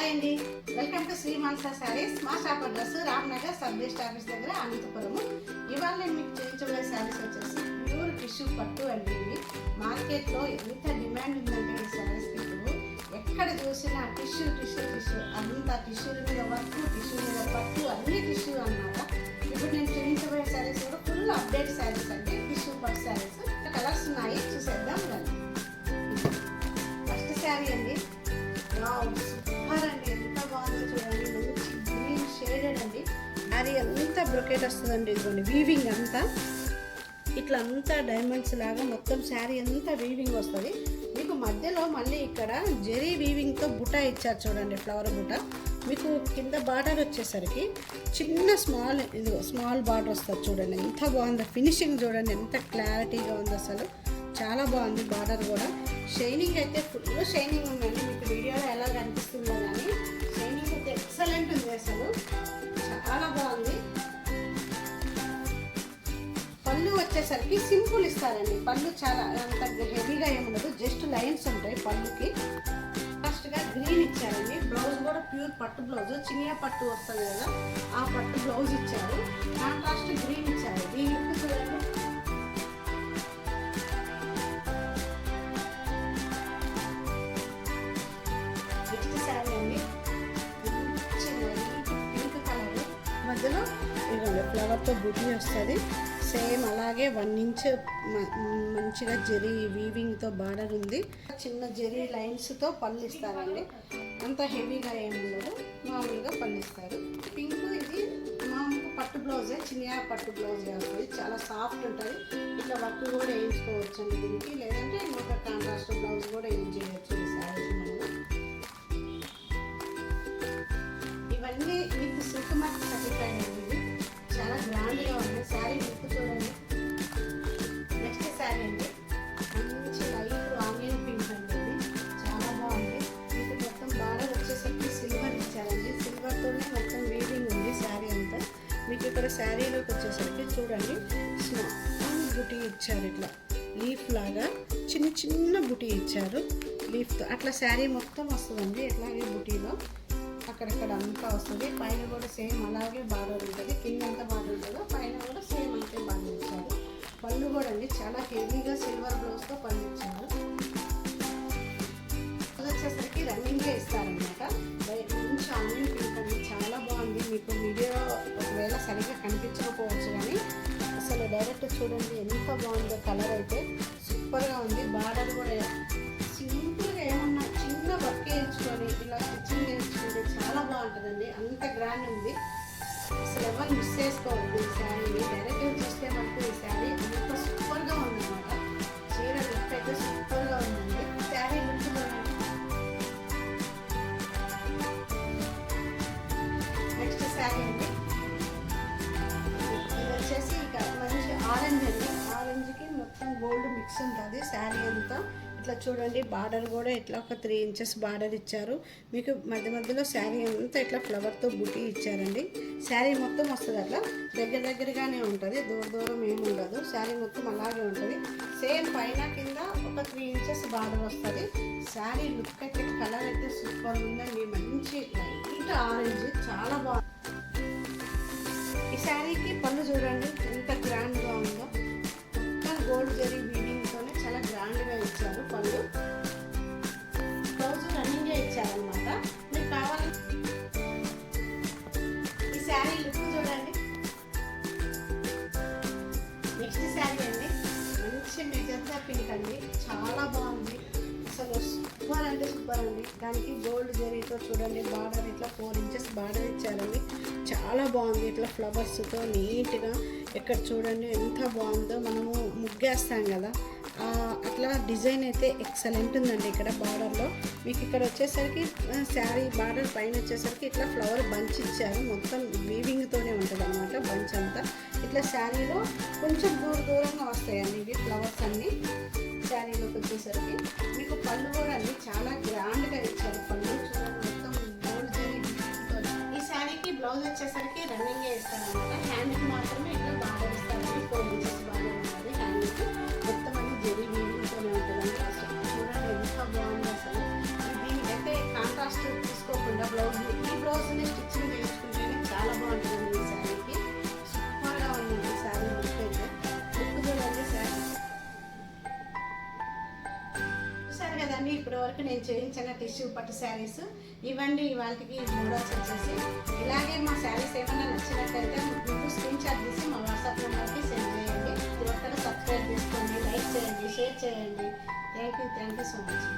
Hi అండి, welcome to Shri మానస శారీస్. మా shop address Ramnagar sub district office దగ్గర అనంతపురము. ఇవాళ నేను మీకు చూపించబోయే శారీస్ వచ్చేసి ప్యూర్ టిష్యూ పట్టు అండి. ఇవి మార్కెట్లో ఎంత డిమాండ్ ఉందంటే ఈ శారీస్కి ఇప్పుడు ఎక్కడ చూసినా టిష్యూ టిష్యూ టిష్యూ, అంతా టిష్యూల మీద వర్క్, టిష్యూ మీద పట్టు, అన్ని టిష్యూ అన్నమాట. ఇప్పుడు నేను చూపించబోయే శారీస్ కూడా ఫుల్ అప్డేట్ శారీస్ అండి, టిష్యూ పట్టు శారీస్. కలర్స్ ఉన్నాయి, చూసేద్దాం రండి. ఫస్ట్ శారీ అండి, సూపర్ అండి, ఎంత బాగుందో చూడండి. మంచి గ్రీన్ షేడెడ్ అండి. శారీ అంతా బ్రొకెట్ వస్తుందండి. ఇదిగోండి వీవింగ్ అంతా ఇట్లా అంతా డైమండ్స్ లాగా మొత్తం శారీ అంతా వీవింగ్ వస్తుంది. మీకు మధ్యలో మళ్ళీ ఇక్కడ జెరీ వీవింగ్తో బుటా ఇచ్చారు చూడండి, ఫ్లవర్ బుటా. మీకు కింద బార్డర్ వచ్చేసరికి చిన్న స్మాల్ బార్డర్ వస్తుంది చూడండి. ఎంత బాగుందో ఫినిషింగ్ చూడండి, ఎంత క్లారిటీగా ఉంది, అసలు చాలా బాగుంది. బార్డర్ కూడా షైనింగ్ అయితే ఫుల్ షైనింగ్ ఉందండి. మీకు వీడియోలో ఎలా కనిపిస్తుందో కానీ షైనింగ్ అయితే ఎక్సలెంట్ ఉంది, అసలు చాలా బాగుంది. పళ్ళు వచ్చేసరికి సింపుల్ ఇస్తారండి. పళ్ళు చాలా అంత హెవీగా ఏముండదు, జస్ట్ లైన్స్ ఉంటాయి పళ్ళుకి. ఫస్ట్గా గ్రీన్ ఇచ్చారండి. బ్లౌజ్ కూడా ప్యూర్ పట్టు బ్లౌజ్, చినియా పట్టు వస్తుంది కదా, ఆ పట్టు బ్లౌజ్ ఇచ్చారు. కాంట్రాస్ట్ గ్రీన్ ఇచ్చారు. దీని చూడండి, మధ్యలో ఇదిగోండి ఫ్లవర్తో బుటీ వస్తుంది. సేమ్ అలాగే 1 ఇంచ్ మంచిగా జెరీ వీవింగ్తో బార్డర్ ఉంది. చిన్న జెరీ లైన్స్తో పళ్ళు ఇస్తారండి. అంత హెవీగా ఏమి ఉండదు, మామూలుగా పళ్ళు ఇస్తారు. పింక్ ఇది మామూలు పట్టు బ్లౌజే, చిన్న పట్టు బ్లౌజ్ వస్తుంది. చాలా సాఫ్ట్ ఉంటుంది. ఇట్లా వర్క్ కూడా వేయించుకోవచ్చు అండి దీనికి, లేదంటే ఇంకొక కాంట్రాస్ట్ బ్లౌజ్ కూడా యూజ్ చేయొచ్చు ఈ శారీస్. ఇవన్నీ మీకు సిల్క్ మార్క్ సర్టిఫైడ్ అండి, చాలా గ్రాండ్గా ఉంది శారీ. మీకు చూడండి, నెక్స్ట్ శారీ అండి, మంచి లైట్ ఆనియన్ పింక్ అండి. ఇది చాలా బాగుంది. మీకు మొత్తం బార్డర్ వచ్చేసరికి సిల్వర్ ఇచ్చారండి. సిల్వర్తోనే మొత్తం వీవింగ్ ఉంది శారీ అంతా. మీకు ఇక్కడ శారీలోకి వచ్చేసరికి చూడండి స్మాల్ బుటీ ఇచ్చారు. ఇట్లా లీఫ్ లాగా చిన్న చిన్న బుటీ ఇచ్చారు లీఫ్తో. అట్లా శారీ మొత్తం వస్తుందండి. ఎట్లాగే బుటీలో అక్కడక్కడ అంతా వస్తుంది. పైన కూడా సేమ్ అలాగే బార్డర్ ఉంటుంది. కింద ఎంత బార్డర్ ఉంటుందో పైన కూడా సేమ్ అంతే బార్డర్ ఇచ్చారు. పళ్ళు కూడా అండి చాలా హెవీగా సిల్వర్ బ్లౌజ్తో పళ్ళు ఇచ్చారు. అది వచ్చేసరికి రన్నింగ్గా ఇస్తారనమాట. మంచి ఆనియన్ పింక్ అండి, చాలా బాగుంది. మీకు వీడియో ఒకవేళ సరిగ్గా కనిపించకపోవచ్చు కానీ అసలు డైరెక్ట్ చూడండి ఎంత బాగుందో. కలర్ అయితే సూపర్గా ఉంది. బార్డర్ కూడా సింపుల్గా ఏమన్నా చిన్న వర్క్ వేయించుకొని ఇలా స్టిచ్చింగ్ వేయించుకుంటే చాలా బాగుంటుందండి. అంత గ్రాండ్ ఉంది, అసలు ఎవరు మిస్ చేసుకోవద్దు ఈ శారీని. డైరెక్ట్గా చూస్తే మనకు ఈ శారీ అంత సూపర్గా ఉందన్నమాట. చీర లుక్ అయితే సూపర్గా ఉందండి. శారీ లుక్ నెక్స్ట్ శారీ అండి, ఇది వచ్చేసి ఇక మంచి ఆరెంజ్ అండి. ఆరెంజ్కి మొత్తం గోల్డ్ మిక్స్ ఉంటుంది శారీ అంతా. ఇట్లా చూడండి బార్డర్ కూడా ఇట్లా ఒక 3 ఇంచెస్ బార్డర్ ఇచ్చారు. మీకు మధ్య మధ్యలో శారీ అంతా ఇట్లా ఫ్లవర్తో బుటీ ఇచ్చారండి. శారీ మొత్తం వస్తుంది అట్లా దగ్గరగానే ఉంటుంది, దూరం ఏమి ఉండదు. శారీ మొత్తం అలాగే ఉంటుంది. సేమ్ పైన కింద ఒక 3 ఇంచెస్ బార్డర్ వస్తుంది. శారీ లుక్ అయితే కలర్ అయితే సూపర్ ఉందండి. మంచి లైట్ ఆరెంజ్, చాలా బాగుంది. ఈ శారీకి పళ్ళు చూడండి ఎంత గ్రాండ్గా ఉందో. మొత్తం గోల్డ్ జరీ వీవింగ్తోనే చాలా గ్రాండ్గా ఇచ్చారు పళ్ళు. బ్లౌజ్ రన్నింగ్గా ఇచ్చారనమాట. మీకు కావాలి ఈ శారీ లుక్ చూడండి. నెక్స్ట్ శారీ అండి, మంచి మెజంతా పింక్ అండి, చాలా బాగుంది. అసలు సూపర్ అంటే సూపర్ అండి. దానికి గోల్డ్ జరీతో చూడండి బార్డర్ ఇట్లా 4 ఇంచెస్ బార్డర్ ఇచ్చారండి. చాలా బాగుంది. ఇట్లా ఫ్లవర్స్తో నీట్గా ఇక్కడ చూడండి ఎంత బాగుందో. మనము ముగ్గేస్తాం కదా, అట్లా డిజైన్ అయితే ఎక్సలెంట్ ఉందండి. ఇక్కడ బార్డర్లో మీకు ఇక్కడ వచ్చేసరికి శారీ బార్డర్ పైన వచ్చేసరికి ఇట్లా ఫ్లవర్ బంచ్ ఇచ్చారు. మొత్తం వీవింగ్తోనే ఉంటుంది అన్నమాట బంచ్ అంతా. ఇట్లా శారీలో కొంచెం దూరంగా వస్తాయండి ఇవి ఫ్లవర్స్ అన్నీ. శారీలోకి వచ్చేసరికి మీకు పళ్ళు కూడా అన్ని చాలా గ్రాండ్గా ఇచ్చారు. పళ్ళు చూడండి మొత్తం గోల్డ్ జరీ. ఈ శారీకి బ్లౌజ్ వచ్చేసరికి రన్నింగ్గా ఇస్తారనమాట. హ్యాండ్కి మాత్రమే ఇట్లా బార్డర్ ఇస్తారండి. 4 ఇంచెస్ బార్డర్ ఉంటుంది హ్యాండ్కి. మొత్తం అన్ని జరీ వీవింగ్తోనే ఉంటుందండి. చూడండి ఎంత బాగుంది అసలు. దీనికైతే కాంట్రాస్ట్ తీసుకోకుండా బ్లౌజ్, ఈ బ్లౌజ్ని స్టిచ్చింగ్ చేసుకుంటేనే చాలా బాగుంటుంది ఈ శారీకి. సూపర్గా ఉంది ఈ శారీ లుక్ అయితే. లుక్ చూడండి శారీ. చూసారు కదండి ఇప్పటి వరకు నేను చేయించిన టిష్యూ పట్టు శారీస్ ఇవ్వండి. ఇవాళకి మోడల్స్ వచ్చేసి ఇలాగే మా శారీస్ ఏమైనా నచ్చినట్లయితే మీకు స్క్రీన్ షాట్ తీసి మా వాట్సాప్ నెంబర్కి సెండ్ చేయండి. ఒక్కరు సబ్స్క్రైబ్ చేసుకోండి, లైక్ చేయండి, షేర్ చేయండి. Thank you so much.